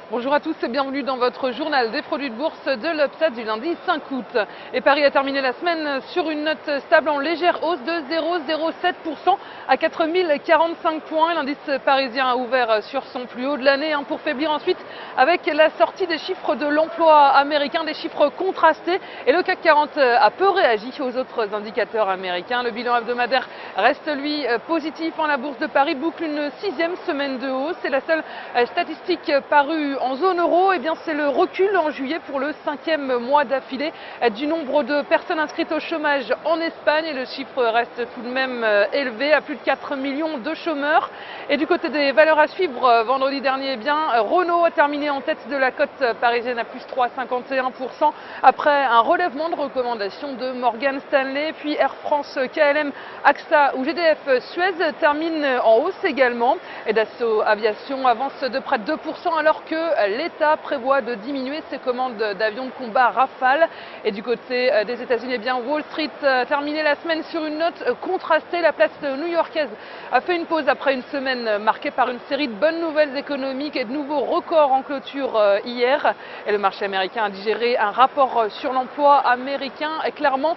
Bonjour à tous et bienvenue dans votre journal des produits de bourse de l'Upside du lundi 5 août. Et Paris a terminé la semaine sur une note stable en légère hausse de 0,07% à 4045 points. L'indice parisien a ouvert sur son plus haut de l'année pour faiblir ensuite avec la sortie des chiffres de l'emploi américain, des chiffres contrastés. Et le CAC 40 a peu réagi aux autres indicateurs américains. Le bilan hebdomadaire reste lui positif. La bourse de Paris boucle une 6e semaine de hausse. C'est la seule statistique parue en zone euro. C'est le recul en juillet pour le 5e mois d'affilée du nombre de personnes inscrites au chômage en Espagne. Et le chiffre reste tout de même élevé à plus de 4 millions de chômeurs. Et du côté des valeurs à suivre, vendredi dernier, Renault a terminé en tête de la cote parisienne à plus 3,51% après un relèvement de recommandation de Morgan Stanley. Puis Air France, KLM, AXA ou GDF Suez terminent en hausse également. Et Dassault Aviation avance de près de 2% alors que l'État prévoit de diminuer ses commandes d'avions de combat Rafale. Et du côté des États-Unis, Wall Street a terminé la semaine sur une note contrastée. La place new-yorkaise a fait une pause après une semaine marquée par une série de bonnes nouvelles économiques et de nouveaux records en clôture hier. Et le marché américain a digéré un rapport sur l'emploi américain clairement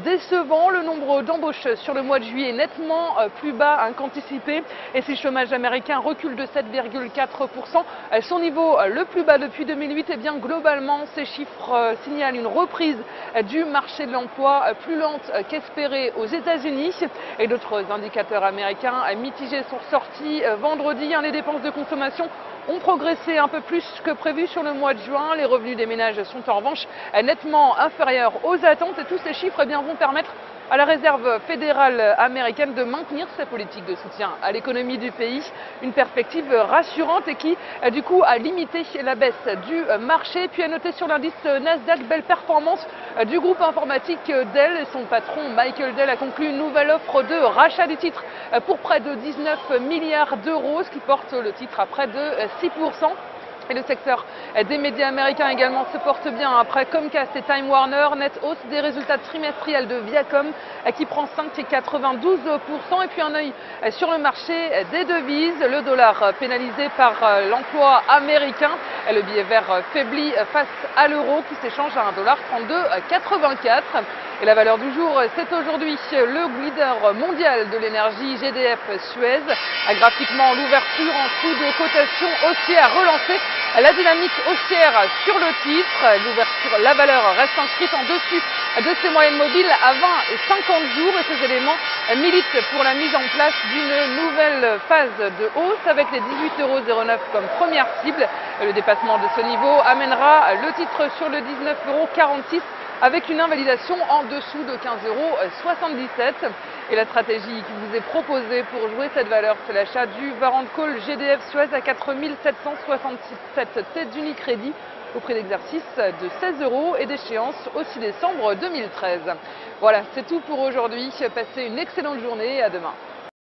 décevant. Le nombre d'embauches sur le mois de juillet est nettement plus bas qu'anticipé. Et si le chômage américain recule de 7,4%, son niveau le plus bas depuis 2008, globalement ces chiffres signalent une reprise du marché de l'emploi plus lente qu'espérée aux États-Unis. Et d'autres indicateurs américains mitigés sont sortis vendredi. Les dépenses de consommation ont progressé un peu plus que prévu sur le mois de juin. Les revenus des ménages sont en revanche nettement inférieurs aux attentes. Et tous ces chiffres vont permettre à la Réserve fédérale américaine de maintenir sa politique de soutien à l'économie du pays. Une perspective rassurante et qui, du coup, a limité la baisse du marché. Puis à noter sur l'indice Nasdaq, belle performance du groupe informatique Dell. Et son patron Michael Dell a conclu une nouvelle offre de rachat du titre pour près de 19 milliards d'euros, ce qui porte le titre à près de 6%. Et le secteur des médias américains également se porte bien après Comcast et Time Warner. Net hausse des résultats trimestriels de Viacom qui prend 5,92%. Et puis un œil sur le marché des devises. Le dollar pénalisé par l'emploi américain. Le billet vert faiblit face à l'euro qui s'échange à 1,3284 $. Et la valeur du jour, c'est aujourd'hui le leader mondial de l'énergie GDF Suez. Graphiquement, l'ouverture en coup de cotation haussière relancée la dynamique haussière sur le titre. La valeur reste inscrite en dessus de ses moyennes mobiles à 20 et 50 jours. Et ces éléments militent pour la mise en place d'une nouvelle phase de hausse avec les 18,09 € comme première cible. Le dépassement de ce niveau amènera le titre sur le 19,46 € avec une invalidation en dessous de 15,77 €. Et la stratégie qui vous est proposée pour jouer cette valeur, c'est l'achat du Warrant Call GDF Suez à 4767 têtes d'Unicredit au prix d'exercice de 16 € et d'échéance au 6 décembre 2013. Voilà, c'est tout pour aujourd'hui. Passez une excellente journée et à demain.